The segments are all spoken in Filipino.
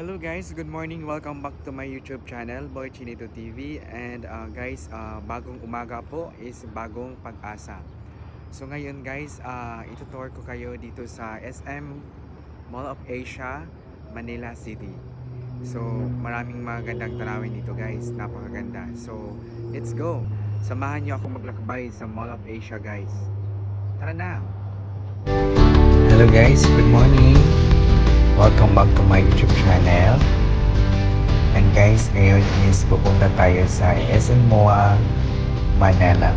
Hello guys, good morning. Welcome back to my YouTube channel, Boy Chinito TV. And guys, bagong umaga po is bagong pag-asa. So ngayon guys, itutour ko kayo dito sa SM Mall of Asia, Manila City. So maraming magandang tanawin dito guys, napakaganda. So let's go. Samahan niyo ako maglakbay sa Mall of Asia guys. Tara na! Hello guys, good morning. Welcome back to my YouTube channel. And guys, ngayon is pupunta tayo sa SM MOA Manila.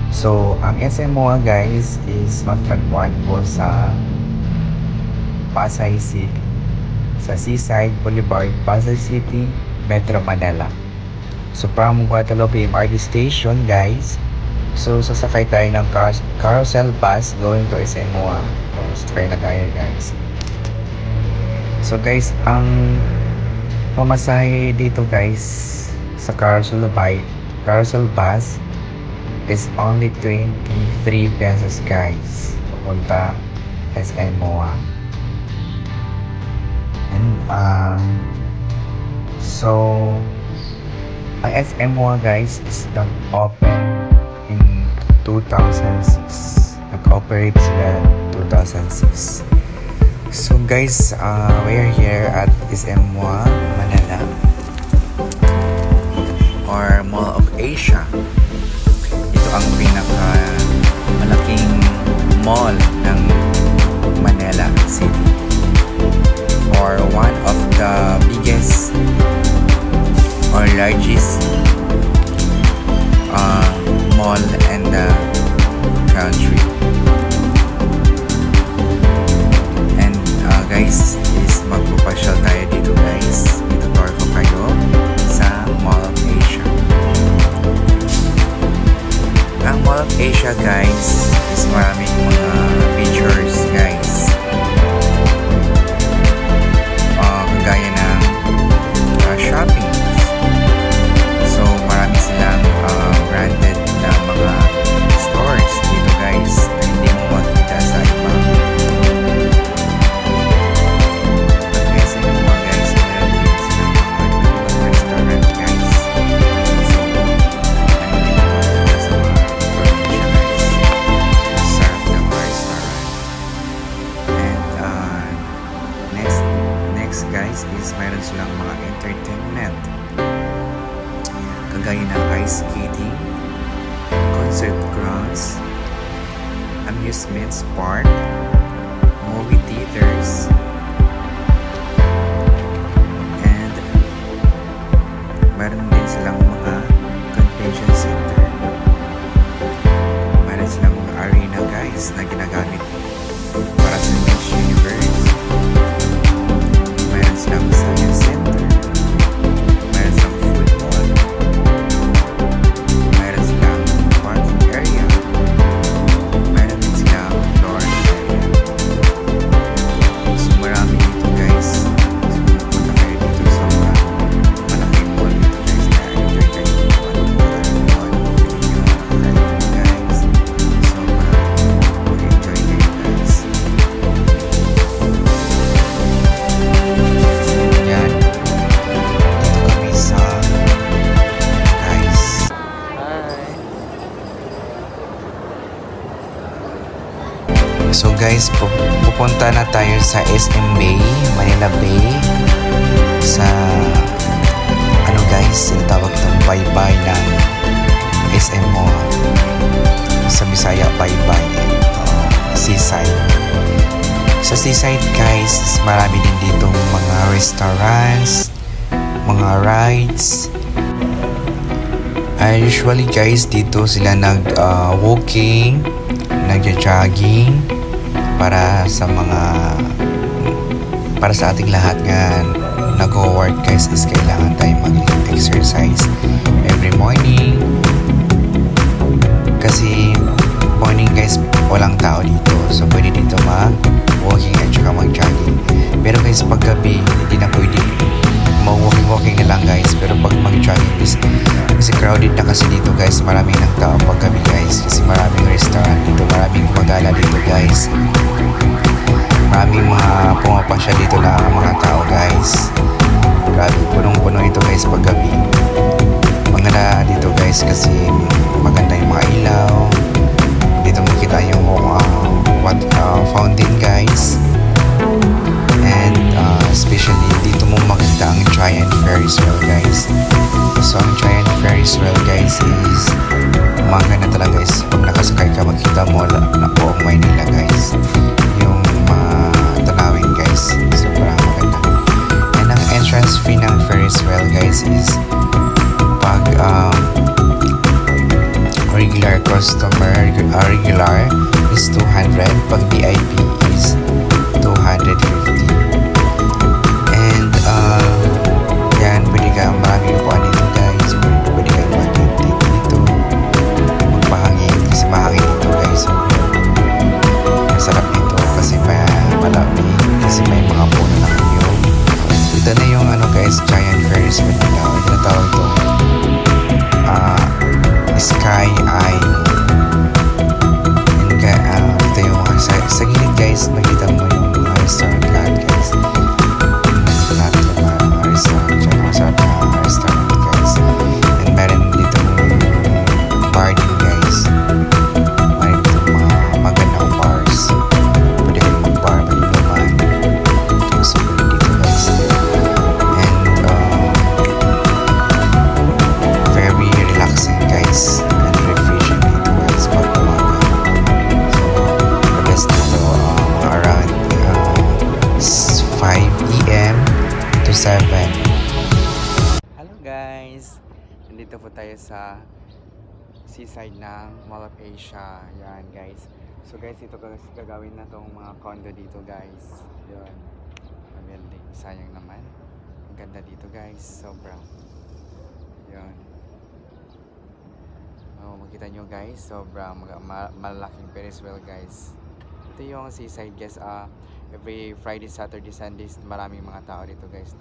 So, ang SM MOA guys is magtagpuan po sa Pasay City, sa Seaside Boulevard, Pasay City, Metro Manila. So, from Guadalupe MRT Station guys, so sasakay tayo ng carousel bus going to SM MOA. So, try na tayo guys. So guys, ang pamasahe dito guys sa carousel bus is only 23 pesos guys, papunta SM MOA. And so ang SM MOA guys is nag-open in 2006. Nag-operate sila 2006. So guys, we are here at SM MOA Manila or Mall of Asia. Ito ang pinaka malaking mall ng Manila City, or one of the biggest or largest mall in the country. Guys, is magpupasyal tayo dito guys. Itutour ko kayo sa Mall of Asia. Ang Mall of Asia guys is maraming mga features guys. Kagaya ng shopping. So marami silang branded na mga stores dito guys na hindi mo makita sa ibang guys is mayroon silang mga entertainment kagaya ng ice skating, concert grounds, amusement park, movie theaters, and mayroon din silang mga convention center. Mayroon silang mga arena guys na ginagamit para sa Miss Universe. Mayroon silang science center, mayroon silang food mall, mayroon silang parking area, mayroon din silang floor area. So marami dito guys. So pupunta kayo dito sa malaking mall dito guys na enjoy kayo dito guys. So mag-enjoy kayo guys. So guys, pupunta na tayo sa SM Bay, Manila Bay. Sa guys, tinatawag itong baybay ng SM MOA. Sa Bisaya, baybay, Seaside. Sa Seaside guys, marami din ditong mga restaurants, mga rides. Usually guys, dito sila nag-walking, nagja-jogging para sa ating lahat nga nag-work guys is kailangan tayo mag-exercise every morning kasi morning guys walang tao dito, so pwede dito mag-walking at saka mag-jogging. Pero guys paggabi hindi na pwede mag-walking na lang guys, pero pag mag-jogging kasi crowded na kasi dito guys, maraming ng tao paggabi guys kasi maraming restaurant dito, maraming gumagala dito guys. Maraming mga pumapasya dito na mga tao guys. Grabe, punong-puno ito guys pag gabi. Maganda dito guys kasi maganda yung mga ilaw. Dito makita yung fountain guys. And especially dito mo makita ang giant Ferris wheel guys. So ang giant Ferris wheel guys is maganda talaga guys. Pag nakasakay ka makita mo na buong Maynila guys. Yung tanawin guys, sobrang maganda. And ang entrance fee ng Ferris wheel guys is pag regular customer, regular is 200, pag VIP is 250. And yan, pwede ka maraming upuan dito guys. Pwede ka mag-date dito, magpahangin kasi mahangin dito guys. Ang sarap dito kasi malamig, kasi may mga puno na kayo. Ito na yung guys, giant Ferris wheel nila. Tinatawag ito Sky Eye. And ito yung sa gilid guys, nakita mo yung mga restaurant lahat guys. Lahat yung mga restaurant dyan, masarap na restaurant guys. And meron dito bar din guys. Meron dito mga magandang bars. Pwede kayong mag-bar, mag-inuman. So pwede dito guys. And very relaxing guys. And refreshing dito guys pag umaga. So the best dito around 5 PM to 7. Hello guys! Nandito po tayo sa seaside ng Mall of Asia. Yan guys. So guys, ito gagawin na tong mga condo dito guys. Yan. Building. Sayang naman. Ang ganda dito guys. Sobrang. Yan. Oh, makita nyo guys. Sobrang malaking Ferris wheel guys. Ito yung seaside guys. Every Friday, Saturday, Sundays, maraming mga tao dito guys.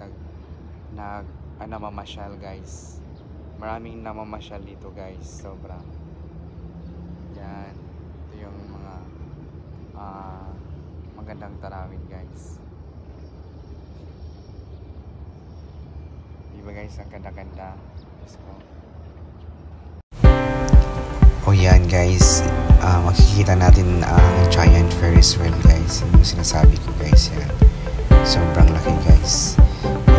Namamasyal guys. Maraming namamasyal dito guys. Sobrang. Yan. Ito yung mga magandang tanawin guys. Diba guys, ang ganda-ganda. Let's go. O yan guys, makikita natin ang giant Ferris wheel guys. Yung sinasabi ko guys yan. Sobrang laki guys.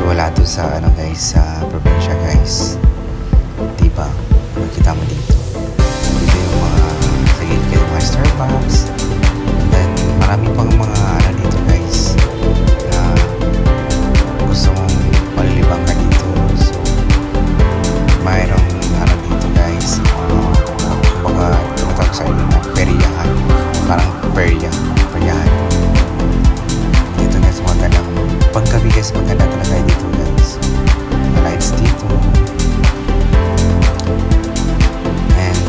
Wala to sa guys, sa probinsya guys. Diba? Makikita mo dito. Dito yung mga sige, yung mga Starbucks. And then marami pang mga dito guys na gusto mong malilibang ka dito. So mayroong dito guys, kumbaga tumatawag sa inyo na peryahan, parang peryahan dito guys. Magandang paggabi guys, maganda talaga dito guys. Mga lights dito. And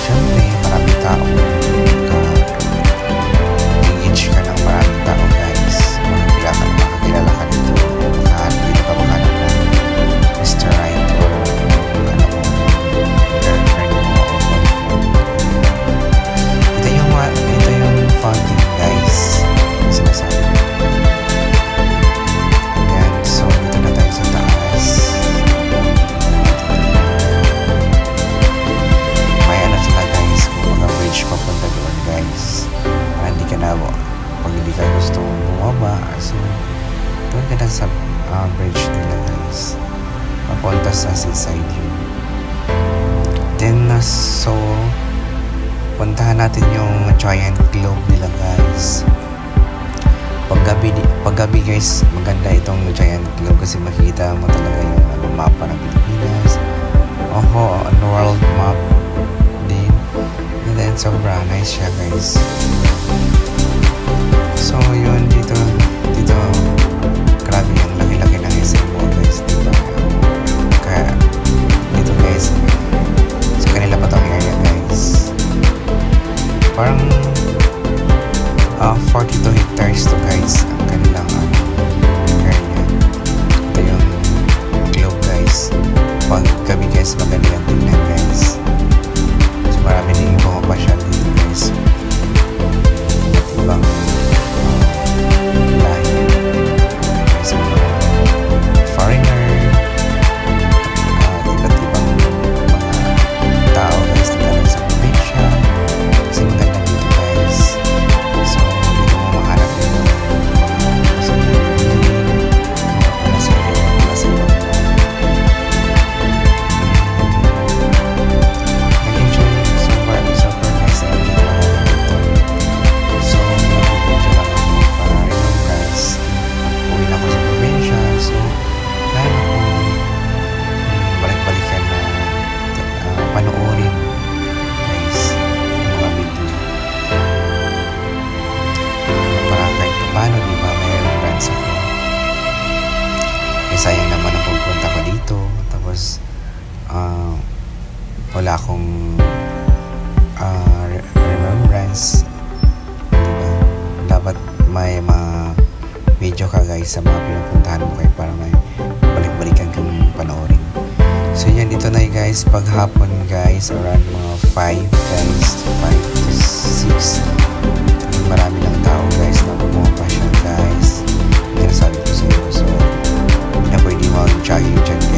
syempre maraming tao. Engage ka ng maraming tao guys. Makakilala ka dito. Dito ka makahanap ng restaurant or girlfriend mo o boyfriend. Ito yung fountain guys. Sinasabi. Ayan, so dito na tayo sa taas. May sila guys, kung mga bridge papunta doon guys. Hindi ka na, pag hindi ka gusto bumaba, so doon ka na sa bridge nila guys. Papunta sa seaside yun. Then so puntahan natin yung giant globe nila guys. Paggabi guys, maganda itong giant globe kasi makita mo talaga yung mapa ng Pilipinas. World map din. And then sobrang nice siya guys. So yun, dito grabe yung laki-laki ng SM Mall guys, diba? Kaya dito guys, sa kanila pa tong area guys, parang 42 hectares to guys ang kanilang area. Ito yung globe guys. Pag gabi guys, maganda yung tingnan guys. So marami din yung pumapasyal dito guys. Diba? wala akong remembrance, diba? Dapat may mga video ka guys sa mga pinupuntahan mo kayo para may balik-balikan kang panoorin. So yan, dito na guys, paghapon guys, around mga 5 guys, 5 to 6. Marami ng tao guys na pumapasyon guys. Yan sabi ko sa iyo. So hindi na pwede mag-jogging dyan guys.